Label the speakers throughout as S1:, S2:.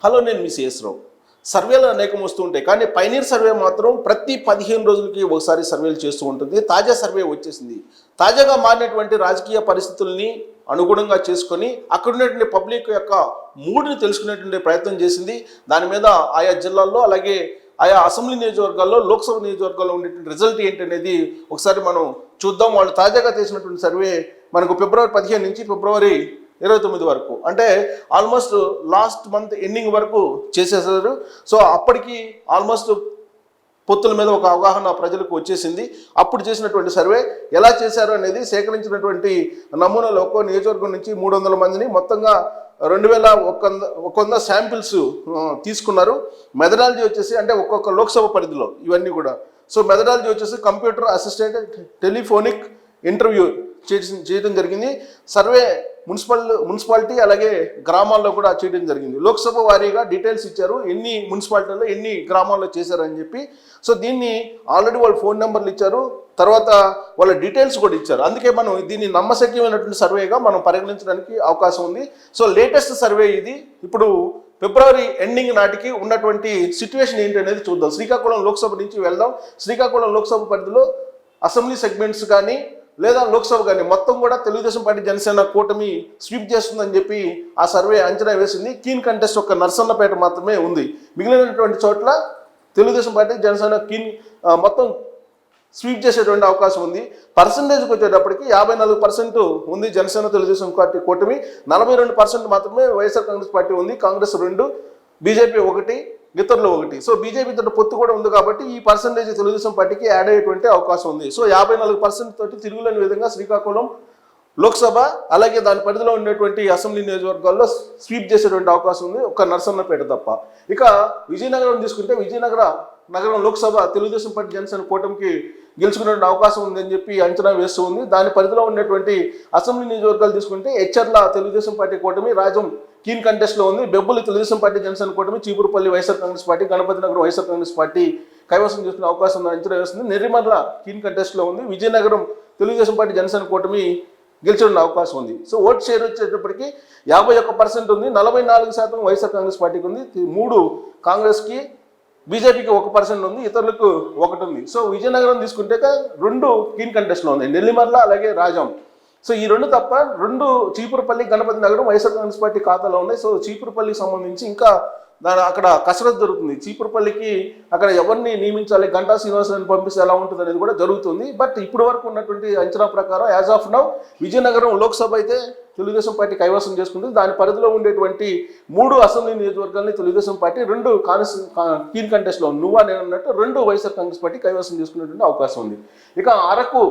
S1: Hello, నేను మీ CS రావు. సర్వేలు అనేకం వస్తూ ఉంటాయి, కానీ పైనీర్ సర్వే మాత్రం ప్రతి 15 రోజులకి ఒకసారి సర్వేలు చేస్తూ ఉంటుంది. తాజా సర్వే వచ్చేసింది. తాజాగా మారినటువంటి రాజకీయ పరిస్థితుల్ని అనుగుణంగా చేసుకొని అక్కడ ఉన్నటువంటి పబ్లిక్ యొక్క మూడ్ని తెలుసుకునేటువంటి ప్రయత్నం చేసింది. దాని మీద ఆయా జిల్లాల్లో అలాగే ఆయా అసెంబ్లీ నియోజకవర్గాల్లో, లోక్సభ నియోజకవర్గాల్లో ఉండేటువంటి రిజల్ట్ ఏంటనేది ఒకసారి మనం చూద్దాం. వాళ్ళు తాజాగా చేసినటువంటి సర్వే మనకు ఫిబ్రవరి 15 నుంచి ఫిబ్రవరి 29 వరకు, అంటే ఆల్మోస్ట్ లాస్ట్ మంత్ ఎండింగ్ వరకు చేసేసారు. సో అప్పటికి ఆల్మోస్ట్ పొత్తుల మీద ఒక అవగాహన ప్రజలకు వచ్చేసింది. అప్పుడు చేసినటువంటి సర్వే ఎలా చేశారు అనేది సేకరించినటువంటి నమూనాలు ఒక్కో నియోజకవర్గం నుంచి 300 మందిని మొత్తంగా 2100 శాంపిల్స్ తీసుకున్నారు. మెథడాలజీ వచ్చేసి, అంటే ఒక్కొక్క లోక్సభ పరిధిలో ఇవన్నీ కూడా. సో మెథడాలజీ వచ్చేసి కంప్యూటర్ అసిస్టెంట్ టెలిఫోనిక్ ఇంటర్వ్యూ చేయడం జరిగింది. సర్వే మున్సిపాలిటీ అలాగే గ్రామాల్లో కూడా చేయడం జరిగింది. లోక్సభ వారీగా డీటెయిల్స్ ఇచ్చారు, ఎన్ని మున్సిపాలిటీలో ఎన్ని గ్రామాల్లో చేశారని చెప్పి. సో దీన్ని ఆల్రెడీ వాళ్ళు ఫోన్ నెంబర్లు ఇచ్చారు, తర్వాత వాళ్ళ డీటెయిల్స్ కూడా ఇచ్చారు. అందుకే మనం దీన్ని నమ్మశక్యమైనటువంటి సర్వేగా మనం పరిగణించడానికి అవకాశం ఉంది. సో లేటెస్ట్ సర్వే ఇది. ఇప్పుడు ఫిబ్రవరి ఎండింగ్ నాటికి ఉన్నటువంటి సిచ్యువేషన్ ఏంటి అనేది చూద్దాం. శ్రీకాకుళం లోక్సభ నుంచి వెళ్దాం. శ్రీకాకుళం లోక్సభ పరిధిలో అసెంబ్లీ సెగ్మెంట్స్ కానీ లేదా లోక్సభ కానీ మొత్తం కూడా తెలుగుదేశం పార్టీ జనసేన కూటమి స్వీప్ చేస్తుందని చెప్పి ఆ సర్వే అంచనా వేసింది. కీన్ కంటెస్ట్ ఒక నర్సన్నపేట మాత్రమే ఉంది. మిగిలినటువంటి చోట్ల తెలుగుదేశం పార్టీ జనసేన మొత్తం స్వీప్ చేసేటువంటి అవకాశం ఉంది. పర్సంటేజ్కి వచ్చేటప్పటికి 54% ఉంది జనసేన తెలుగుదేశం పార్టీ కూటమి, 42% మాత్రమే వైఎస్ఆర్ కాంగ్రెస్ పార్టీ ఉంది. కాంగ్రెస్ 2, బీజేపీ 1, ఇతరులు 1. సో బీజేపీ తోటి పొత్తు కూడా ఉంది కాబట్టి ఈ పర్సంటేజ్ తెలుగుదేశం పార్టీకి యాడ్ అయ్యేటువంటి అవకాశం ఉంది. సో 54% తోటి తిరుగులేని విధంగా శ్రీకాకుళం లోక్సభ అలాగే దాని పరిధిలో ఉండేటువంటి అసెంబ్లీ నియోజకవర్గాల్లో స్వీప్ చేసేటువంటి అవకాశం ఉంది, ఒక్క నర్సన్నపేట తప్ప. ఇక విజయనగరం తీసుకుంటే నగరం లోక్సభ తెలుగుదేశం పార్టీ జనసేన కూటమికి గెలుచుకునే అవకాశం ఉందని చెప్పి అంచనా వేస్తూ ఉంది. దాని పరిధిలో ఉన్నటువంటి అసెంబ్లీ నియోజకవర్గాలు తీసుకుంటే హెచ్చర్ల తెలుగుదేశం పార్టీ కూటమి, రాజం కీన్ కంటెస్ట్లో ఉంది. బెబ్బులి తెలుగుదేశం పార్టీ జనసేన కూటమి, చీపురుపల్లి వైఎస్ఆర్ కాంగ్రెస్ పార్టీ, గణపతి నగరం వైఎస్ఆర్ కాంగ్రెస్ పార్టీ కైవసం చేసుకునే అవకాశం ఉందని అంచనా వేస్తుంది. నెర్రిమర్ల కీన్ కంటెస్ట్లో ఉంది. విజయనగరం తెలుగుదేశం పార్టీ జనసేన కూటమి గెలిచే అవకాశం ఉంది. సో ఓట్ షేర్ వచ్చేటప్పటికి 51% ఉంది, 44% వైఎస్ఆర్ కాంగ్రెస్ పార్టీకి ఉంది, 3 కాంగ్రెస్కి, బీజేపీకి 1% ఉంది, ఇతరులకు 1 ఉంది. సో విజయనగరం తీసుకుంటే 2 కీన్ కంటెస్ట్లో ఉంది, నెల్లిమర్ల అలాగే రాజం. సో ఈ 2 తప్ప 2 చీపురుపల్లి, గణపతి నగరం వైఎస్ఆర్ కాంగ్రెస్ పార్టీ ఖాతాలో ఉన్నాయి. సో చీపురుపల్లికి సంబంధించి ఇంకా అక్కడ కసరత్తు జరుగుతుంది. చీపురుపల్లికి అక్కడ ఎవరిని నియమించాలి, గంటా శ్రీనివాసరావుని పంపిస్తే ఎలా ఉంటుంది అనేది కూడా జరుగుతుంది. బట్ ఇప్పటి వరకు ఉన్నటువంటి అంచనా ప్రకారం as of now Vizianagaram Lok Sabha అయితే తెలుగుదేశం పార్టీ కైవసం చేసుకుంటుంది. దాని పరిధిలో ఉండేటువంటి 3 అసెంబ్లీ నియోజకవర్గాలని తెలుగుదేశం పార్టీ, 2 కీన్ కంటెస్ట్లో నువ్వా నేను అన్నట్టు 2 వైఎస్ఆర్ కాంగ్రెస్ పార్టీ కైవసం చేసుకునేటువంటి అవకాశం ఉంది. ఇక అరకు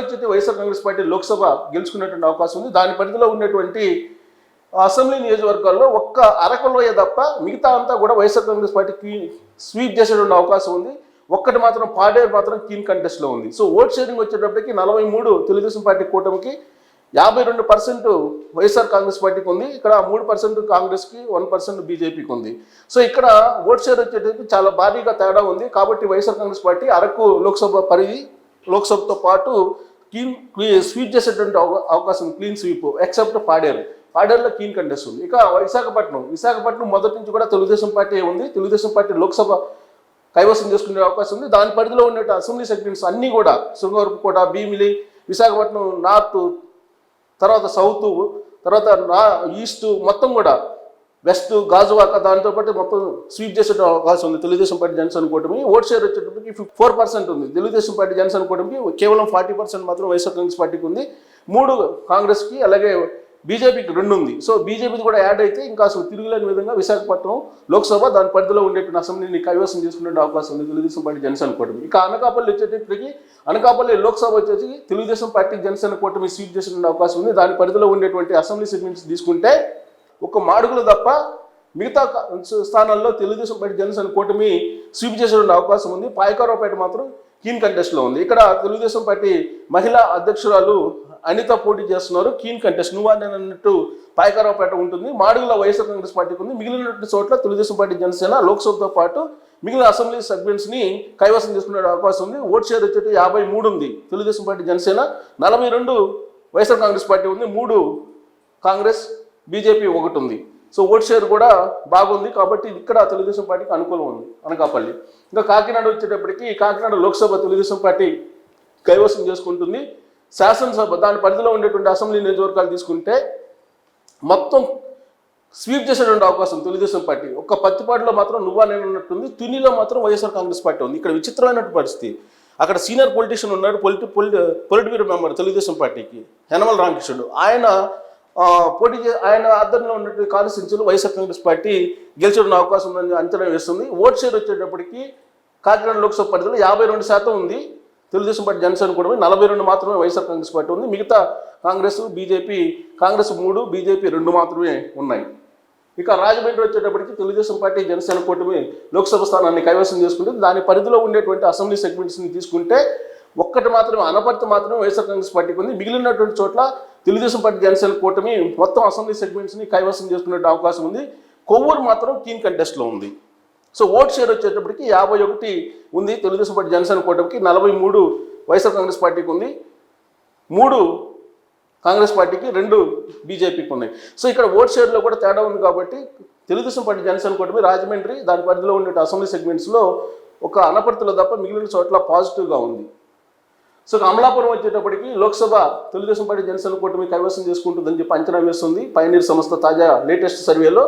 S1: వచ్చేసి వైఎస్ఆర్ కాంగ్రెస్ పార్టీ లోక్సభ గెలుచుకునేటువంటి అవకాశం ఉంది. దాని పరిధిలో ఉన్నటువంటి అసెంబ్లీ నియోజకవర్గాల్లో ఒక్క అరకులోయ తప్ప మిగతా అంతా కూడా వైఎస్ఆర్ కాంగ్రెస్ పార్టీకి స్వీప్ చేసేటువంటి అవకాశం ఉంది. ఒక్కటి మాత్రం పాడేరు మాత్రం కీన్ కంటెస్ట్లో ఉంది. సో ఓట్ షేరింగ్ వచ్చేటప్పటికి 43 తెలుగుదేశం పార్టీ కూటమికి, 52% వైఎస్ఆర్ కాంగ్రెస్ పార్టీకి ఉంది. ఇక్కడ 3% కాంగ్రెస్కి, 1% బీజేపీకి ఉంది. సో ఇక్కడ ఓట్ షేర్ వచ్చేటప్పటికి చాలా భారీగా తేడా ఉంది. కాబట్టి వైఎస్ఆర్ కాంగ్రెస్ పార్టీ అరకు లోక్సభతో పాటు స్వీప్ చేసేటువంటి అవకాశం, క్లీన్ స్వీప్ ఎక్సెప్ట్ పాడేరులో కీన్ కంటెస్ట్ ఉంది. ఇక విశాఖపట్నం మొదటి నుంచి కూడా తెలుగుదేశం పార్టీ ఉంది. తెలుగుదేశం పార్టీ లోక్సభ కైవసం చేసుకునే అవకాశం ఉంది. దాని పరిధిలో ఉన్న అసెంబ్లీ సెగ్మెంట్స్ అన్నీ కూడా శృంగవరపుకోట, భీమిలి, విశాఖపట్నం నార్త్, తర్వాత సౌత్, తర్వాత ఈస్ట్, మొత్తం కూడా వెస్ట్, గాజువాక, దాంతోపాటు మొత్తం స్వీప్ చేసే అవకాశం ఉంది తెలుగుదేశం పార్టీ జనసేన కూటమి. ఓట్ షేర్ వచ్చేటప్పటికి 4% ఉంది తెలుగుదేశం పార్టీ జనసేన కూటమికి, కేవలం 40% మాత్రం వైఎస్ఆర్ కాంగ్రెస్ పార్టీకి ఉంది, 3 కాంగ్రెస్కి అలాగే బీజేపీకి 2 ఉంది. సో బీజేపీకి కూడా యాడ్ అయితే ఇంకా అసలు తిరుగులేని విధంగా విశాఖపట్నం లోక్సభ దాని పరిధిలో ఉండేటువంటి అసెంబ్లీని కైవసం చేసుకునే అవకాశం ఉంది తెలుగుదేశం పార్టీ జనసేన కూటమి. ఇక అనకాపల్లి వచ్చేటప్పటికి అనకాపల్లి లోక్సభ వచ్చేసి తెలుగుదేశం పార్టీ జనసేన కూటమి స్వీప్ చేసుకునే అవకాశం ఉంది. దాని పరిధిలో ఉండేటువంటి అసెంబ్లీ సెగ్మెంట్స్ తీసుకుంటే ఒక మాడుగులు తప్ప మిగతా స్థానాల్లో తెలుగుదేశం పార్టీ జనసేన కూటమి స్వీప్ చేసేటువంటి అవకాశం ఉంది. పాయకారావుపేట మాత్రం కీన్ కంటెస్ట్లో ఉంది. ఇక్కడ తెలుగుదేశం పార్టీ మహిళా అధ్యక్షురాలు అనిత పోటీ చేస్తున్నారు. కీన్ కంటెస్ట్ నువ్వా నేను అన్నట్టు పాయకారావుపేట ఉంటుంది. మాడుగుల వైఎస్ఆర్ కాంగ్రెస్ పార్టీకి ఉంది. మిగిలినటువంటి చోట్ల తెలుగుదేశం పార్టీ జనసేన లోక్సభతో పాటు మిగిలిన అసెంబ్లీ సెగ్మెంట్స్ని కైవసం చేసుకునే అవకాశం ఉంది. ఓట్ షేర్ వచ్చేటి 53 ఉంది తెలుగుదేశం పార్టీ జనసేన, 42 వైఎస్ఆర్ కాంగ్రెస్ పార్టీ ఉంది, 3 కాంగ్రెస్, బీజేపీ 1 ఉంది. సో ఓట్ షేర్ కూడా బాగుంది కాబట్టి ఇక్కడ తెలుగుదేశం పార్టీకి అనుకూలం ఉంది అనకాపల్లి. ఇంకా కాకినాడ వచ్చేటప్పటికి కాకినాడ లోక్సభ తెలుగుదేశం పార్టీ కైవసం చేసుకుంటుంది. శాసనసభ దాని పరిధిలో ఉండేటువంటి అసెంబ్లీ నియోజకవర్గాలు తీసుకుంటే మొత్తం స్వీప్ చేసేటువంటి అవకాశం తెలుగుదేశం పార్టీ. ఒక్క పత్తిపాడులో మాత్రం నువ్వా నేను ఉన్నట్టుంది, తునిలో మాత్రం వైఎస్ఆర్ కాంగ్రెస్ పార్టీ ఉంది. ఇక్కడ విచిత్రమైనటువంటి పరిస్థితి, అక్కడ సీనియర్ పొలిటీషియన్ ఉన్నాడు, పొలిట్ బ్యూరో మెంబర్ తెలుగుదేశం పార్టీకి యనమల రామకృష్ణుడు. ఆయన ఆధ్వర్యంలో ఉన్నటువంటి కాన్స్టిట్యూన్సీలో వైఎస్ఆర్ కాంగ్రెస్ పార్టీ గెలిచడం అవకాశం ఉందని అంచనా వేస్తుంది. ఓట్ షేర్ వచ్చేటప్పటికి కాకినాడ లోక్సభ పరిధిలో 52% ఉంది తెలుగుదేశం పార్టీ, జనసేన కూడా 42 మాత్రమే వైఎస్ఆర్ కాంగ్రెస్ పార్టీ ఉంది. మిగతా కాంగ్రెస్ 3, బీజేపీ 2 మాత్రమే ఉన్నాయి. ఇక రాజమండ్రి వచ్చేటప్పటికి తెలుగుదేశం పార్టీ జనసేన కూటమి లోక్సభ స్థానాన్ని కైవసం చేసుకుంటుంది. దాని పరిధిలో ఉండేటువంటి అసెంబ్లీ సెగ్మెంట్స్ని తీసుకుంటే ఒక్కటి మాత్రమే అనపర్తి మాత్రమే వైఎస్ఆర్ కాంగ్రెస్ పార్టీకి ఉంది. మిగిలినటువంటి చోట్ల తెలుగుదేశం పార్టీ జనసేన కూటమి మొత్తం అసెంబ్లీ సెగ్మెంట్స్ని కైవసం చేసుకునే అవకాశం ఉంది. కొవ్వూరు మాత్రం కీన్ కంటెస్ట్లో ఉంది. సో ఓట్ షేర్ వచ్చేటప్పటికి 51 ఉంది తెలుగుదేశం పార్టీ జనసేన కూటమికి, 43 వైఎస్ఆర్ కాంగ్రెస్ పార్టీకి ఉంది, 3 కాంగ్రెస్ పార్టీకి, 2 బీజేపీకి ఉన్నాయి. సో ఇక్కడ ఓట్ షేర్లో కూడా తేడా ఉంది కాబట్టి తెలుగుదేశం పార్టీ జనసేన కూటమి రాజమండ్రి దాని పరిధిలో ఉండే అసెంబ్లీ సెగ్మెంట్స్లో ఒక అనపర్తిలో తప్ప మిగిలిన చోట్ల పాజిటివ్గా ఉంది. సో అమలాపురం వచ్చేటప్పటికి లోక్సభ తెలుగుదేశం పార్టీ జనసేన కూటమి కైవసం చేసుకుంటుందని చెప్పి అంచనా వేస్తుంది పైనీర్ సంస్థ తాజా లేటెస్ట్ సర్వేలో.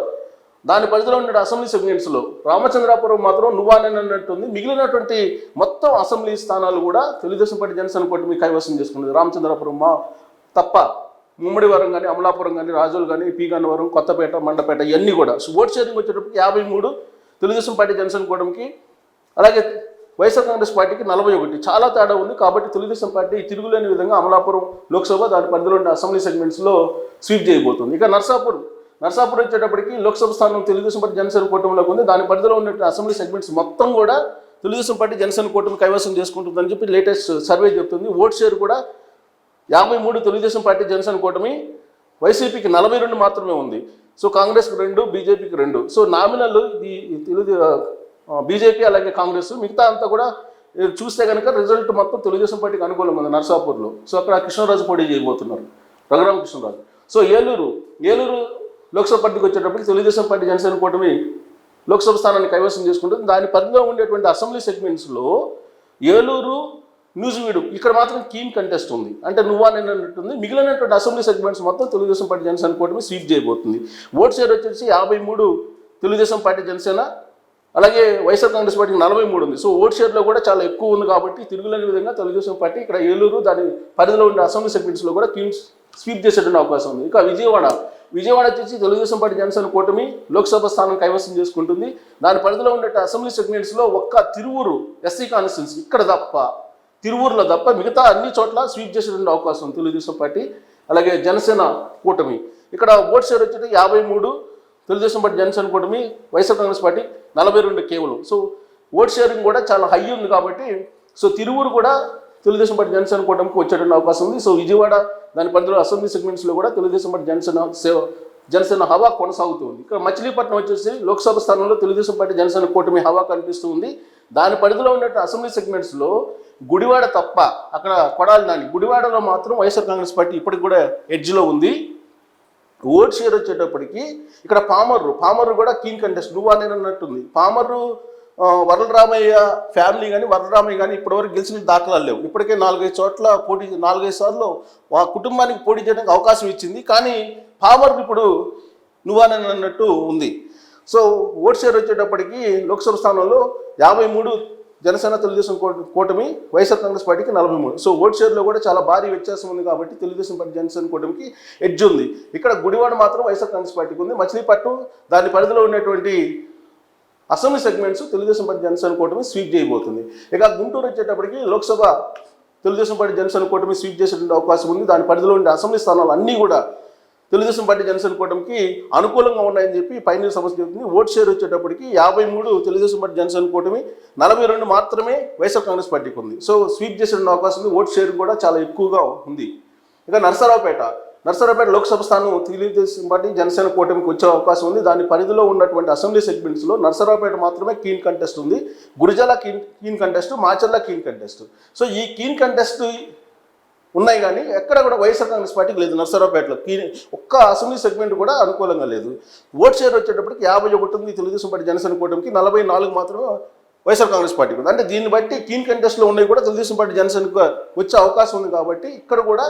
S1: దాని పరిధిలో ఉండే అసెంబ్లీ సెగ్మెంట్స్లో రామచంద్రాపురం మాత్రం నువ్వానన్నట్టుంది. మిగిలినటువంటి మొత్తం అసెంబ్లీ స్థానాలు కూడా తెలుగుదేశం పార్టీ జనసేన కూటమి కైవసం చేసుకుంటుంది. రామచంద్రాపురం తప్ప ముమ్మడివరం కానీ, అమలాపురం కానీ, రాజోలు కానీ, పీగన్నవరం, కొత్తపేట, మండపేట ఇవన్నీ కూడా. ఓట్ షేరింగ్ వచ్చేటప్పటికి 53 తెలుగుదేశం పార్టీ జనసేన కూటమికి, అలాగే వైఎస్ఆర్ కాంగ్రెస్ పార్టీకి 41. చాలా తేడా ఉంది కాబట్టి తెలుగుదేశం పార్టీ తిరుగులేని విధంగా అమలాపురం లోక్సభ దాని పరిధిలో ఉండే అసెంబ్లీ సెగ్మెంట్స్లో స్వీప్ చేయబోతుంది. ఇక నర్సాపూర్ వచ్చేటప్పటికి లోక్సభ స్థానం తెలుగుదేశం పార్టీ జనసేన కూటమిలోకి ఉంది. దాని పరిధిలో ఉన్న అసెంబ్లీ సెగ్మెంట్స్ మొత్తం కూడా తెలుగుదేశం పార్టీ జనసేన కూటమి కైవసం చేసుకుంటుందని చెప్పి లేటెస్ట్ సర్వే చెప్తుంది. ఓట్ షేర్ కూడా 53 తెలుగుదేశం పార్టీ జనసేన కూటమి, వైసీపీకి 42 మాత్రమే ఉంది. సో కాంగ్రెస్కి 2, బీజేపీకి 2. సో నామినల్ బీజేపీ అలాగే కాంగ్రెస్, మిగతా అంతా కూడా చూస్తే కనుక రిజల్ట్ మొత్తం తెలుగుదేశం పార్టీకి అనుకూలంగా ఉంది నర్సాపూర్లో. సో అక్కడ కృష్ణరాజు పోటీ చేయబోతున్నారు, రఘురామ కృష్ణరాజు. సో ఏలూరు లోక్సభ పరిధికి వచ్చేటప్పటికి తెలుగుదేశం పార్టీ జనసేన కూటమి లోక్సభ స్థానాన్ని కైవసం చేసుకుంటుంది. దాని పరిధిలో ఉండేటువంటి అసెంబ్లీ సెగ్మెంట్స్లో ఏలూరు, న్యూజివీడు ఇక్కడ మాత్రం కీన్ కంటెస్ట్ ఉంది, అంటే నువ్వా నేను అన్నట్టుంది. మిగిలినటువంటి అసెంబ్లీ సెగ్మెంట్స్ మొత్తం తెలుగుదేశం పార్టీ జనసేన కూటమి స్వీప్ చేయబోతుంది. ఓట్ షేర్ వచ్చేసి 53 తెలుగుదేశం పార్టీ జనసేన, అలాగే వైఎస్ఆర్ కాంగ్రెస్ పార్టీకి 43 ఉంది. సో ఓట్ షేర్లో కూడా చాలా ఎక్కువ ఉంది కాబట్టి తిరుగులేని విధంగా తెలుగుదేశం పార్టీ ఇక్కడ ఏలూరు దాని పరిధిలో ఉండే అసెంబ్లీ సెగ్మెంట్స్లో కూడా కీన్ స్వీప్ చేసేటువంటి అవకాశం ఉంది. ఇక విజయవాడ వచ్చేసి తెలుగుదేశం పార్టీ జనసేన కూటమి లోక్సభ స్థానం కైవసం చేసుకుంటుంది. దాని పరిధిలో ఉండే అసెంబ్లీ సెగ్మెంట్స్లో ఒక్క తిరువూరు ఎస్సీ కాన్స్టిట్యున్సీ ఇక్కడ తప్ప, తిరువూరులో తప్ప మిగతా అన్ని చోట్ల స్వీప్ చేసేటువంటి అవకాశం తెలుగుదేశం పార్టీ అలాగే జనసేన కూటమి. ఇక్కడ ఓట్ షేర్ వచ్చేసి 53 తెలుగుదేశం పార్టీ జనసేన కూటమి, వైఎస్ఆర్ కాంగ్రెస్ పార్టీ 42 కేవలం. సో ఓట్ షేరింగ్ కూడా చాలా హై ఉంది కాబట్టి సో తిరువూరు కూడా తెలుగుదేశం పార్టీ జనసేన కూటమికి వచ్చేటువంటి అవకాశం ఉంది. సో విజయవాడ దాని పరిధిలో అసెంబ్లీ సెగ్మెంట్స్లో కూడా తెలుగుదేశం పార్టీ జనసేన హవా కొనసాగుతుంది. ఇక్కడ మచిలీపట్నం వచ్చేసి లోక్సభ స్థానంలో తెలుగుదేశం పార్టీ జనసేన కూటమి హవా కనిపిస్తూ ఉంది. దాని పరిధిలో ఉన్న అసెంబ్లీ సెగ్మెంట్స్లో గుడివాడ తప్ప అక్కడ కొడాలి నాని, గుడివాడలో మాత్రం వైఎస్ఆర్ కాంగ్రెస్ పార్టీ ఇప్పటికి కూడా ఎడ్జ్లో ఉంది. ఓట్ షేర్ వచ్చేటప్పటికి ఇక్కడ పామర్రు కూడా కీన్ కంటెస్ట్ నువ్వు అని అన్నట్టుంది. పామర్రు వరలరామయ్య ఫ్యామిలీ కానీ వరలరామయ్య కానీ ఇప్పటివరకు గెలిచిన దాఖలాలు లేవు. ఇప్పటికే 4-5 చోట్ల 4-5 సార్లు ఆ కుటుంబానికి పోటీ చేయడానికి అవకాశం ఇచ్చింది. కానీ పామర్రు ఇప్పుడు నువ్వని అన్నట్టు ఉంది. సో ఓట్ షేర్ వచ్చేటప్పటికి లోక్సభ స్థానంలో 53 జనసేన తెలుగుదేశం కూటమి, వైఎస్ఆర్ కాంగ్రెస్ పార్టీకి 43. సో ఓట్ షేర్లో కూడా చాలా భారీ వ్యత్యాసం ఉంది కాబట్టి తెలుగుదేశం పార్టీ జనసేన కూటమికి ఎడ్జ్ ఉంది. ఇక్కడ గుడివాడ మాత్రం వైఎస్ఆర్ కాంగ్రెస్ పార్టీకి ఉంది. మచిలీపట్నం దాని పరిధిలో ఉన్నటువంటి assembly segments Telugu Desam party Janasena కూటమి స్వీప్ చేయబోతుంది. ఇక గుంటూరు వచ్చేటప్పటికి లోక్సభ తెలుగుదేశం పార్టీ జనసేన కూటమి స్వీప్ చేసేటువంటి అవకాశం ఉంది. దాని పరిధిలో ఉండే అసెంబ్లీ స్థానాలు అన్నీ కూడా తెలుగుదేశం పార్టీ జనసేన కూటమికి అనుకూలంగా ఉన్నాయని చెప్పి పైనీర్ సమస్య చెబుతుంది. ఓట్ షేర్ వచ్చేటప్పటికి 53 తెలుగుదేశం పార్టీ జనసేన కూటమి, 42 మాత్రమే వైఎస్ఆర్ కాంగ్రెస్ పార్టీకి ఉంది. సో స్వీప్ చేసే అవకాశం ఉంది. ఓట్ షేర్ కూడా చాలా ఎక్కువగా ఉంది. ఇక నర్సరావుపేట లోక్సభ స్థానం తెలుగుదేశం పార్టీ జనసేన కూటమికి వచ్చే అవకాశం ఉంది. దాని పరిధిలో ఉన్నటువంటి అసెంబ్లీ సెగ్మెంట్స్లో నర్సరావుపేట మాత్రమే కీన్ కంటెస్ట్ ఉంది. Gurazala keen contest, Macherla keen contest. So ఈ కీన్ కంటెస్ట్ ఉన్నాయి కానీ ఎక్కడ కూడా వైఎస్ఆర్ కాంగ్రెస్ పార్టీకి లేదు. నర్సరావుపేటలో ఒక్క అసెంబ్లీ సెగ్మెంట్ కూడా అనుకూలంగా లేదు. ఓట్ షేర్ వచ్చేటప్పటికి 51 ఉంది తెలుగుదేశం పార్టీ జనసేన కూటమికి, 44 మాత్రమే వైఎస్ఆర్ కాంగ్రెస్ పార్టీకి ఉంది. అంటే దీన్ని బట్టి కీన్ కంటెస్ట్లో ఉన్నాయి కూడా తెలుగుదేశం పార్టీ జనసేనకు వచ్చే అవకాశం ఉంది. కాబట్టి ఇక్కడ కూడా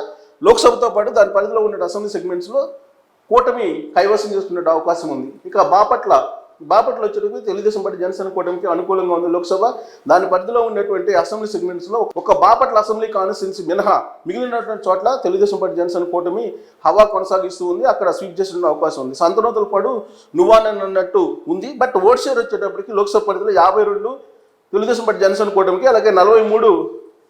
S1: లోక్సభతో పాటు దాని పరిధిలో ఉన్న అసెంబ్లీ సెగ్మెంట్స్లో కూటమి కైవసం చేసుకునే అవకాశం ఉంది. ఇక బాపట్ల వచ్చేటప్పుడు తెలుగుదేశం పార్టీ జనసేన కూటమికి అనుకూలంగా ఉంది లోక్సభ. దాని పరిధిలో ఉన్నటువంటి అసెంబ్లీ సెగ్మెంట్స్లో ఒక బాపట్ల అసెంబ్లీ కాన్స్టిట్యున్సీ మినహా మిగిలినటువంటి చోట్ల తెలుగుదేశం పార్టీ జనసేన కూటమి హవా కొనసాగిస్తూ ఉంది. అక్కడ స్వీప్ చేసే అవకాశం ఉంది. సంతనోతుల పడు నువ్వానన్నట్టు ఉంది. బట్ ఓట్ షేర్ వచ్చేటప్పటికి లోక్సభ పరిధిలో 52 తెలుగుదేశం పార్టీ జనసేన కూటమికి, అలాగే 43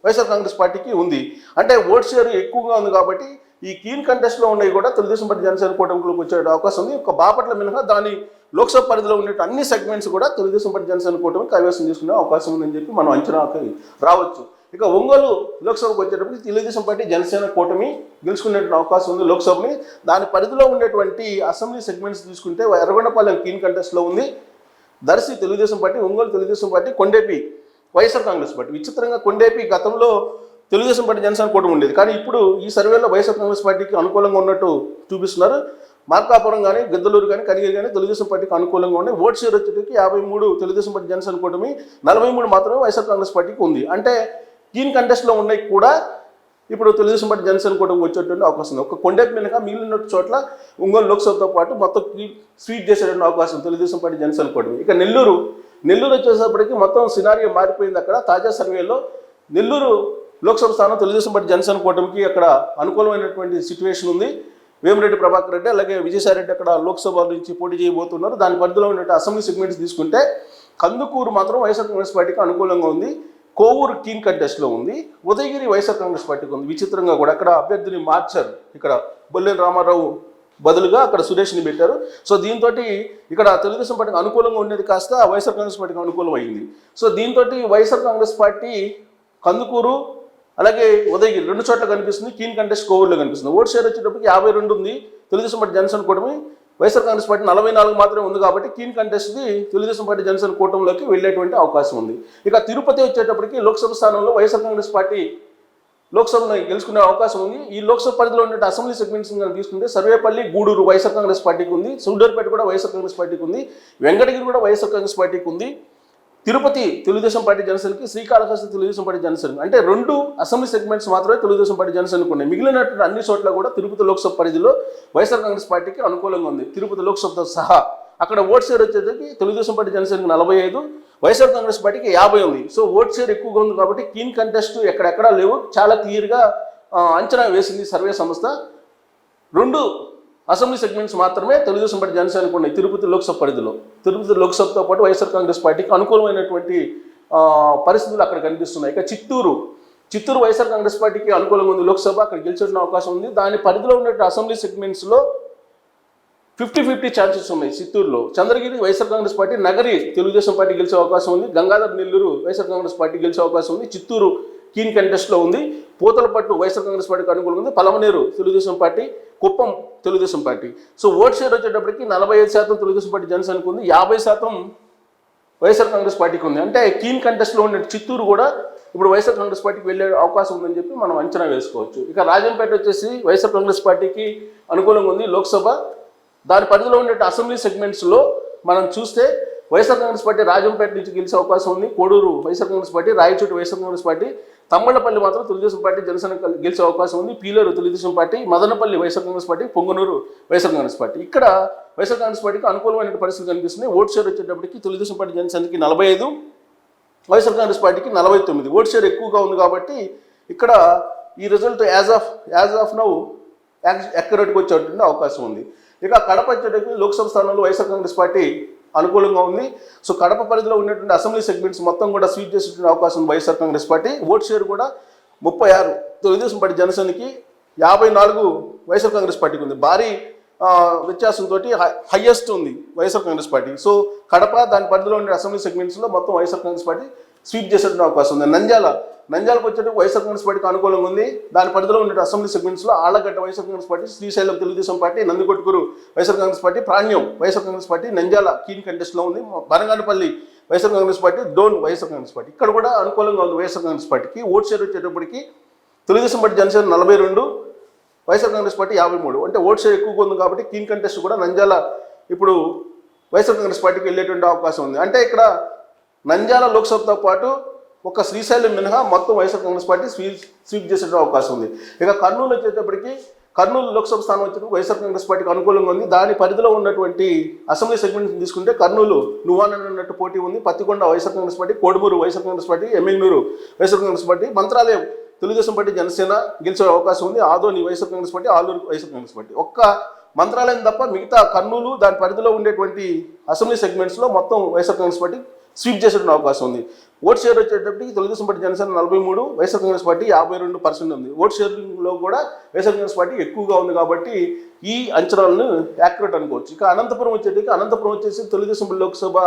S1: వైఎస్ఆర్ కాంగ్రెస్ పార్టీకి ఉంది. అంటే ఓట్ షేర్ ఎక్కువగా ఉంది కాబట్టి ఈ కీన్ కంటెస్ట్లో ఉన్నాయి కూడా తెలుగుదేశం పార్టీ జనసేన కూటమిలోకి వచ్చే అవకాశం ఉంది. ఒక బాపట్ల మినహా దాని లోక్సభ పరిధిలో ఉన్న అన్ని సెగ్మెంట్స్ కూడా తెలుగుదేశం పార్టీ జనసేన కూటమి కైవసం చేసుకునే అవకాశం ఉందని చెప్పి మనం అంచనాకి రావచ్చు. ఇక ఒంగోలు లోక్సభకు వచ్చేటప్పటికి తెలుగుదేశం పార్టీ జనసేన కూటమి గెలుచుకునే అవకాశం ఉంది లోక్సభని. దాని పరిధిలో ఉండేటువంటి అసెంబ్లీ సెగ్మెంట్స్ తీసుకుంటే ఎర్రగొండపాలెం కీన్ కంటెస్ట్లో ఉంది, Darsi Telugu Desam party, Ongole Telugu Desam party, Kondepi YSR Congress party. విచిత్రంగా కొండేపి గతంలో తెలుగుదేశం పార్టీ జనసేన కూటమి ఉండేది, కానీ ఇప్పుడు ఈ సర్వేలో వైఎస్ఆర్ కాంగ్రెస్ పార్టీకి అనుకూలంగా ఉన్నట్టు చూపిస్తున్నారు. మార్కాపురం కానీ, గిద్దలూరు కానీ, కనిగిరి కానీ తెలుగుదేశం పార్టీకి అనుకూలంగా ఉన్నాయి. ఓట్ షేర్ వచ్చేటికి 53 తెలుగుదేశం పార్టీ జనసేన కూటమి, 43 మాత్రమే వైఎస్ఆర్ కాంగ్రెస్ పార్టీకి ఉంది. అంటే కీన్ కంటెస్ట్లో ఉన్నాయి కూడా ఇప్పుడు తెలుగుదేశం పార్టీ జనసేన కూటమి వచ్చేటువంటి అవకాశం ఉంది. ఒక కొండేపి మినహా మిగిలిన చోట్ల ఒంగోలు లోక్సభతో పాటు మొత్తం స్వీట్ చేసేటువంటి అవకాశం తెలుగుదేశం పార్టీ జనసేన కూటమి. ఇక నెల్లూరు వచ్చేసప్పటికి మొత్తం సినారియో మారిపోయింది. అక్కడ తాజా సర్వేలో నెల్లూరు లోక్సభ స్థానం తెలుగుదేశం పార్టీ జనసేన కూటమికి అక్కడ అనుకూలమైనటువంటి సిచ్యువేషన్ ఉంది. వేమిరెడ్డి ప్రభాకర్ రెడ్డి అలాగే విజయసాయిరెడ్డి అక్కడ లోక్సభ నుంచి పోటీ చేయబోతున్నారు. దాని పరిధిలో ఉన్న అసెంబ్లీ సెగ్మెంట్స్ తీసుకుంటే కందుకూరు మాత్రం వైఎస్ఆర్ కాంగ్రెస్ పార్టీకి అనుకూలంగా ఉంది. కోవూరు కీన్ కంటెస్ట్లో ఉంది. ఉదయగిరి వైఎస్ఆర్ కాంగ్రెస్ పార్టీకి ఉంది. విచిత్రంగా కూడా అక్కడ అభ్యర్థిని మార్చారు. ఇక్కడ బొల్లేని రామారావు బదులుగా అక్కడ సురేష్ని పెట్టారు. సో దీంతో ఇక్కడ తెలుగుదేశం పార్టీకి అనుకూలంగా ఉండేది కాస్త వైఎస్ఆర్ కాంగ్రెస్ పార్టీకి అనుకూలం అయింది. సో దీంతో వైఎస్ఆర్ కాంగ్రెస్ పార్టీ కందుకూరు అలాగే ఉదయగిరి 2 చోట్ల కనిపిస్తుంది. కీన్ కంటెస్ట్ కోవూరులో కనిపిస్తుంది. ఓట్ షేర్ వచ్చేటప్పటికి 52 ఉంది తెలుగుదేశం పార్టీ జనసేన కూటమి, వైఎస్ఆర్ కాంగ్రెస్ పార్టీ 44 మాత్రమే ఉంది. కాబట్టి కీన్ కంటెస్ట్ది తెలుగుదేశం పార్టీ జనసేన కూటమిలోకి వెళ్ళేటువంటి అవకాశం ఉంది. ఇక తిరుపతి వచ్చేటప్పటికి లోక్సభ స్థానంలో వైఎస్ఆర్ కాంగ్రెస్ పార్టీ లోక్సభను గెలుచుకునే అవకాశం ఉంది. ఈ లోక్సభ పరిధిలో ఉన్న అసెంబ్లీ సెగ్మెంట్స్ తీసుకుంటే సర్వేపల్లి, గూడూరు వైఎస్ఆర్ కాంగ్రెస్ పార్టీకి ఉంది. సూళ్లూరుపేట కూడా వైఎస్ఆర్ కాంగ్రెస్ పార్టీకి ఉంది. వెంకటగిరి కూడా వైఎస్ఆర్ కాంగ్రెస్ పార్టీకి ఉంది. తిరుపతి తెలుగుదేశం పార్టీ జనసేనకి, శ్రీకాళహస్తి తెలుగుదేశం పార్టీ జనసేన, అంటే 2 అసెంబ్లీ సెగ్మెంట్స్ మాత్రమే తెలుగుదేశం పార్టీ జనసేనకు ఉన్నాయి. మిగిలినటువంటి అన్ని చోట్ల కూడా తిరుపతి లోక్సభ పరిధిలో వైఎస్ఆర్ కాంగ్రెస్ పార్టీకి అనుకూలంగా ఉంది. తిరుపతి లోక్సభతో సహా అక్కడ ఓట్ షేర్ వచ్చేసరికి తెలుగుదేశం పార్టీ జనసేనకి 45, వైఎస్ఆర్ కాంగ్రెస్ పార్టీకి 50 ఉంది. సో ఓట్ షేర్ ఎక్కువగా ఉంది కాబట్టి కీన్ కంటెస్ట్ ఎక్కడెక్కడా లేవు, చాలా క్లియర్గా అంచనా వేసింది సర్వే సంస్థ. 2 అసెంబ్లీ సెగ్మెంట్స్ మాత్రమే తెలుగుదేశం పార్టీ జనసేనకు ఉన్నాయి తిరుపతి లోక్సభ పరిధిలో. తిరుపతి లోక్సభతో పాటు వైఎస్ఆర్ కాంగ్రెస్ పార్టీకి అనుకూలమైనటువంటి పరిస్థితులు అక్కడ కనిపిస్తున్నాయి. ఇక చిత్తూరు వైఎస్ఆర్ కాంగ్రెస్ పార్టీకి అనుకూలంగా ఉంది లోక్సభ, అక్కడ గెలిచే అవకాశం ఉంది. దాని పరిధిలో ఉన్న అసెంబ్లీ సెగ్మెంట్స్లో 50-50 ఛాన్సెస్ ఉన్నాయి. చిత్తూరులో చంద్రగిరి వైఎస్ఆర్ కాంగ్రెస్ పార్టీ, నగరి తెలుగుదేశం పార్టీ గెలిచే అవకాశం ఉంది. గంగాధర్ నెల్లూరు వైఎస్ఆర్ కాంగ్రెస్ పార్టీ గెలిచే అవకాశం ఉంది. చిత్తూరు కీన్ కంటెస్ట్లో ఉంది. పూతలపట్టు వైఎస్ఆర్ కాంగ్రెస్ పార్టీకి అనుకూలంగా ఉంది. Palamaner Telugu Desam party, Kuppam Telugu Desam party. So vote share వచ్చేటప్పటికి 45% తెలుగుదేశం పార్టీ జనసేనకు ఉంది, 50% వైఎస్ఆర్ కాంగ్రెస్ పార్టీకి ఉంది. అంటే కీన్ కంటెస్ట్లో ఉన్న చిత్తూరు కూడా ఇప్పుడు వైఎస్ఆర్ కాంగ్రెస్ పార్టీకి వెళ్ళే అవకాశం ఉందని చెప్పి మనం అంచనా వేసుకోవచ్చు. ఇక రాజంపేట వచ్చేసి వైఎస్ఆర్ కాంగ్రెస్ పార్టీకి అనుకూలంగా ఉంది లోక్సభ. దాని పరిధిలో ఉండే అసెంబ్లీ సెగ్మెంట్స్లో మనం చూస్తే వైఎస్ఆర్ కాంగ్రెస్ పార్టీ రాజంపేట నుంచి గెలిచే అవకాశం ఉంది. Koduru YSR Congress party, Rayachoti YSR Congress party, Thamballapalle మాత్రం తెలుగుదేశం పార్టీ జనసేన గెలిచే అవకాశం ఉంది. Pileru Telugu Desam party, Madanapalle YSR Congress party, Punganur YSR Congress party. ఇక్కడ వైఎస్ఆర్ కాంగ్రెస్ పార్టీకి అనుకూలమైన పరిస్థితులు కనిపిస్తున్నాయి. ఓట్ షేర్ వచ్చేటప్పటికి తెలుగుదేశం పార్టీ జనసేనకి 45, వైఎస్ఆర్ కాంగ్రెస్ పార్టీకి 49. ఓట్ షేర్ ఎక్కువగా ఉంది కాబట్టి ఇక్కడ ఈ రిజల్ట్ యాజ్ ఆఫ్ నౌ యాక్యురేట్గా వచ్చేటువంటి అవకాశం ఉంది. ఇక కడప వచ్చేటప్పటికి లోక్సభ స్థానంలో వైఎస్ఆర్ కాంగ్రెస్ పార్టీ అనుకూలంగా ఉంది. సో కడప పరిధిలో ఉన్నటువంటి అసెంబ్లీ సెగ్మెంట్స్ మొత్తం కూడా స్వీట్ చేసేటువంటి అవకాశం ఉంది YSR Congress party. Vote share కూడా 36 తెలుగుదేశం పార్టీ జనసేనకి, 54 వైఎస్ఆర్ కాంగ్రెస్ పార్టీకి ఉంది. భారీ వ్యత్యాసంతో హైయెస్ట్ ఉంది వైఎస్ఆర్ కాంగ్రెస్ పార్టీ. సో కడప దాని పరిధిలో ఉండే అసెంబ్లీ సెగ్మెంట్స్లో మొత్తం వైఎస్ఆర్ కాంగ్రెస్ పార్టీ స్వీప్ చేసేటువంటి అవకాశం ఉంది. నంద్యాలకు వచ్చేటప్పుడు వైఎస్ఆర్ కాంగ్రెస్ పార్టీకి అనుకూలంగా ఉంది. దాని పరిధిలో ఉండే అసెంబ్లీ సెగ్మెంట్స్లో Allagadda YSR Congress party, Srisailam Telugu Desam party, Nandikotkur YSR Congress party, Panyam YSR Congress party, Nandyal keen కంటెస్ట్లో ఉంది. Banaganapalle YSR Congress party, Dhone YSR Congress party. ఇక్కడ కూడా అనుకూలంగా ఉంది వైఎస్ఆర్ కాంగ్రెస్ పార్టీకి. ఓట్ షేర్ వచ్చేటప్పటికి తెలుగుదేశం పార్టీ జనసేన 42, వైఎస్ఆర్ కాంగ్రెస్ పార్టీ 53. అంటే ఓట్ షేర్ ఎక్కువగా ఉంది కాబట్టి కీన్ కంటెస్ట్ కూడా నంద్యాల ఇప్పుడు వైఎస్ఆర్ కాంగ్రెస్ పార్టీకి వెళ్ళేటువంటి అవకాశం ఉంది. అంటే ఇక్కడ నంద్యాల లోక్సభతో పాటు ఒక శ్రీశైలం మినహా మొత్తం వైఎస్ఆర్ కాంగ్రెస్ పార్టీ స్వీప్ చేసే అవకాశం ఉంది. ఇక కర్నూలు వచ్చేటప్పటికి కర్నూలు లోక్సభ స్థానం వచ్చేటప్పుడు వైఎస్ఆర్ కాంగ్రెస్ పార్టీకి అనుకూలంగా ఉంది. దాని పరిధిలో ఉన్నటువంటి అసెంబ్లీ సెగ్మెంట్ తీసుకుంటే కర్నూలు నువ్వానన్నట్టు పోటీ ఉంది. Pattikonda YSR Congress party, Kodumur YSR Congress party, Yemmiganur YSR Congress party, Mantralayam Telugu Desam party Janasena గెలిచే అవకాశం ఉంది. Adoni YSR Congress party, Alur YSR Congress party. ఒక్క మంత్రాలయం తప్ప మిగతా కర్నూలు దాని పరిధిలో ఉండేటువంటి అసెంబ్లీ సెగ్మెంట్స్లో మొత్తం వైఎస్ఆర్ కాంగ్రెస్ పార్టీ స్వీప్ చేసేటువంటి అవకాశం ఉంది. ఓట్ షేర్ వచ్చేటప్పటికి తెలుగుదేశం పార్టీ జనసేన 43, వైఎస్ఆర్ కాంగ్రెస్ పార్టీ 52% ఉంది. ఓట్ షేర్లో కూడా వైఎస్ఆర్ కాంగ్రెస్ పార్టీ ఎక్కువగా ఉంది కాబట్టి ఈ అంచనాలను యాక్యురేట్ అనుకోవచ్చు. ఇక అనంతపురం వచ్చేసి తెలుగుదేశం లోక్సభ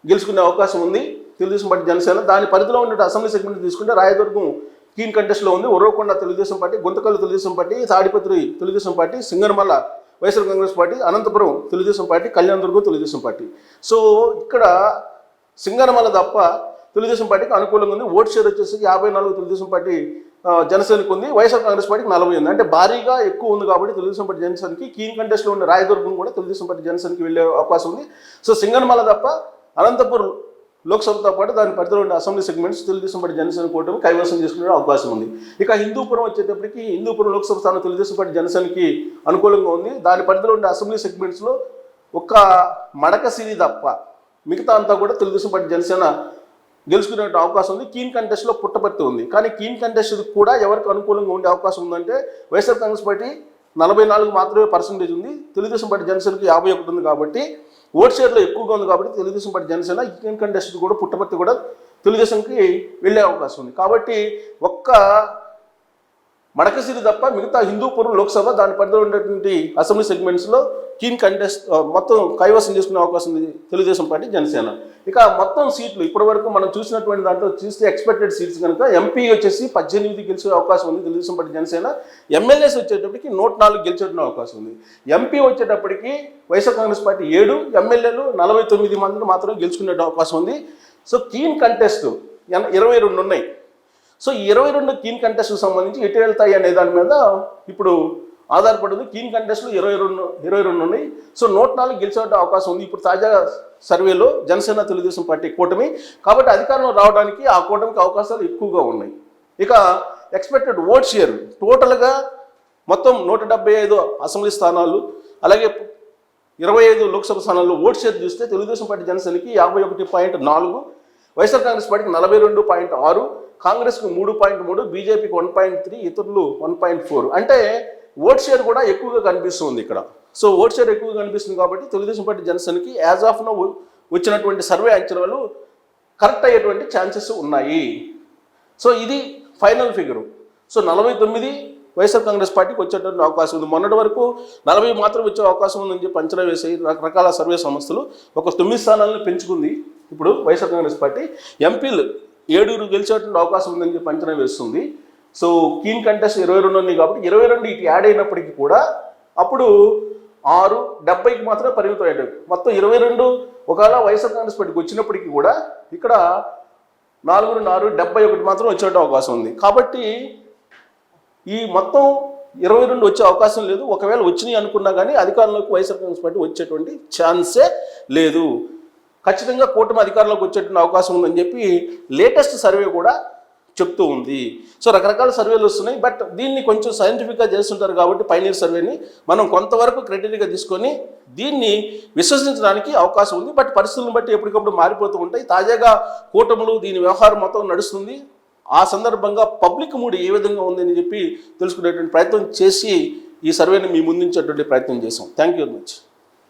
S1: గెలుచుకునే అవకాశం ఉంది తెలుగుదేశం పార్టీ జనసేన. దాని పరిధిలో ఉన్న అసెంబ్లీ సెగ్మెంట్ తీసుకుంటే రాయదుర్గం కీన్ కంటెస్ట్లో ఉంది. Uravakonda Telugu Desam party, Guntakal Telugu Desam party, Tadipatri Telugu Desam party, Singanamala YSR Congress party, Anantapur Telugu Desam party, Kalyandurg Telugu Desam party. So ఇక్కడ సింగనమల తప్ప తెలుగుదేశం పార్టీకి అనుకూలంగా ఉంది. ఓట్ షేర్ వచ్చేసి 54 తెలుగుదేశం పార్టీ జనసేనకు ఉంది. వైఎస్ఆర్ కాంగ్రెస్ పార్టీకి 40 ఉంది. అంటే భారీగా ఎక్కువ ఉంది కాబట్టి తెలుగుదేశం పార్టీ జనసేనకి కీన్ కంటెస్ట్లో ఉన్న రాయదుర్గం కూడా తెలుగుదేశం పార్టీ జనసేనకి వెళ్ళే అవకాశం ఉంది. సో సింగనమల తప్ప అనంతపురం లోక్సభతో పాటు దాని పరిధిలో ఉన్న assembly segments Telugu Desam party Janasena కూటమి కైవసం చేసుకునే అవకాశం ఉంది. ఇక హిందూపురం వచ్చేటప్పటికి హిందూపురం లోక్సభ స్థానం తెలుగుదేశం పార్టీ జనసేనకి అనుకూలంగా ఉంది. దాని పరిధిలో ఉండే అసెంబ్లీ సెగ్మెంట్స్లో ఒక్క మడకసిరి తప్ప మిగతా అంతా కూడా తెలుగుదేశం పార్టీ జనసేన గెలుచుకునే అవకాశం ఉంది. కీన్ కంటెస్ట్లో పుట్టపర్తి ఉంది. కానీ కీన్ కంటెస్ట్ కూడా ఎవరికి అనుకూలంగా ఉండే అవకాశం ఉందంటే వైఎస్ఆర్ కాంగ్రెస్ పార్టీ 44 మాత్రమే పర్సెంటేజ్ ఉంది. తెలుగుదేశం పార్టీ జనసేనకి 51 ఉంది కాబట్టి ఓట్ షేర్లో ఎక్కువగా ఉంది కాబట్టి Telugu Desam party Janasena keen contest కూడా పుట్టపర్తి కూడా తెలుగుదేశంకి వెళ్ళే అవకాశం ఉంది. కాబట్టి ఒక్క మడకసిరి తప్ప మిగతా హిందూపురం లోక్సభ దాని పరిధిలో ఉండేటువంటి అసెంబ్లీ సెగ్మెంట్స్లో కీన్ కంటెస్ట్ మొత్తం కైవసం చేసుకునే అవకాశం ఉంది తెలుగుదేశం పార్టీ జనసేన. ఇక మొత్తం సీట్లు ఇప్పటి వరకు మనం చూసినటువంటి దాంట్లో చూస్తే ఎక్స్పెక్టెడ్ సీట్స్ కనుక ఎంపీ వచ్చేసి 18 గెలిచే అవకాశం ఉంది తెలుగుదేశం పార్టీ జనసేన. ఎమ్మెల్యేస్ వచ్చేటప్పటికి 104 గెలిచేటువంటి అవకాశం ఉంది. ఎంపీ వచ్చేటప్పటికి వైఎస్ఆర్ కాంగ్రెస్ పార్టీ 7, ఎమ్మెల్యేలు 49 మందిని మాత్రమే గెలుచుకునే అవకాశం ఉంది. సో కీన్ కంటెస్ట్ 22 ఉన్నాయి. సో ఈ 22 కీన్ కంటెస్ట్కి సంబంధించి ఎటు వెళ్తాయి అనే దాని మీద ఇప్పుడు ఆధారపడింది. కీన్ కంటెస్ట్లో 22 ఉన్నాయి. సో 104 గెలిచే అవకాశం ఉంది ఇప్పుడు తాజా సర్వేలో జనసేన తెలుగుదేశం పార్టీ కూటమి. కాబట్టి అధికారంలో రావడానికి ఆ కూటమికి అవకాశాలు ఎక్కువగా ఉన్నాయి. ఇక ఎక్స్పెక్టెడ్ ఓట్ షేర్ టోటల్గా మొత్తం 175 అసెంబ్లీ స్థానాలు అలాగే 25 లోక్సభ స్థానాల్లో ఓట్ షేర్ చూస్తే తెలుగుదేశం పార్టీ జనసేనకి 51.4, వైఎస్ఆర్ కాంగ్రెస్ పార్టీకి 42.6, కాంగ్రెస్కు 3.3, బీజేపీకి 1.3, ఇతరులు 1.4. అంటే ఓట్ షేర్ కూడా ఎక్కువగా కనిపిస్తుంది ఇక్కడ. సో ఓట్ షేర్ ఎక్కువగా కనిపిస్తుంది కాబట్టి తెలుగుదేశం పార్టీ జనసేనకి యాజ్ ఆఫ్ నో వచ్చినటువంటి సర్వే అంచనాలు కరెక్ట్ అయ్యేటువంటి ఛాన్సెస్ ఉన్నాయి. సో ఇది final figure. So 49 YSR Congress పార్టీకి వచ్చేటువంటి అవకాశం ఉంది. మొన్నటి వరకు 40 మాత్రం వచ్చే అవకాశం ఉందని చెప్పి అంచనా వేసాయి రకరకాల సర్వే సంస్థలు. ఒక 9 స్థానాలను పెంచుకుంది ఇప్పుడు వైఎస్ఆర్ కాంగ్రెస్ పార్టీ. ఎంపీలు 7 గెలిచేటువంటి అవకాశం ఉందని చెప్పి అంచనా వేస్తుంది. సో కీన్ కంటెస్ట్ 22 ఉంది కాబట్టి 22 ఇటు యాడ్ అయినప్పటికీ కూడా అప్పుడు 6, 70కి మాత్రమే పరిమితం అయ్యాడు. మొత్తం 22 ఒకవేళ వైఎస్ఆర్ కాంగ్రెస్ పార్టీకి వచ్చినప్పటికీ కూడా ఇక్కడ 4, 71 మాత్రం వచ్చే అవకాశం ఉంది. కాబట్టి ఈ మొత్తం 22 వచ్చే అవకాశం లేదు. ఒకవేళ వచ్చినాయి అనుకున్నా కానీ అధికారంలోకి వైఎస్ఆర్ కాంగ్రెస్ పార్టీ వచ్చేటువంటి ఛాన్సే లేదు. ఖచ్చితంగా కూటమి అధికారంలోకి వచ్చేటువంటి అవకాశం ఉందని చెప్పి లేటెస్ట్ సర్వే కూడా చెప్తూ ఉంది. సో రకరకాల సర్వేలు వస్తున్నాయి. బట్ దీన్ని కొంచెం సైంటిఫిక్గా చేస్తుంటారు కాబట్టి పైనీర్ సర్వేని మనం కొంతవరకు క్రైటీరియాగా తీసుకొని దీన్ని విశ్వసించడానికి అవకాశం ఉంది. బట్ పరిస్థితులను బట్టి ఎప్పటికప్పుడు మారిపోతూ ఉంటాయి. తాజాగా కూటములు దీని వ్యవహారం మొత్తం నడుస్తుంది. ఆ సందర్భంగా పబ్లిక్ మూడ్ ఏ విధంగా ఉందని చెప్పి తెలుసుకునేటువంటి ప్రయత్నం చేసి ఈ సర్వేని మీ ముందుంచేటువంటి ప్రయత్నం చేశాం. Thank you very much.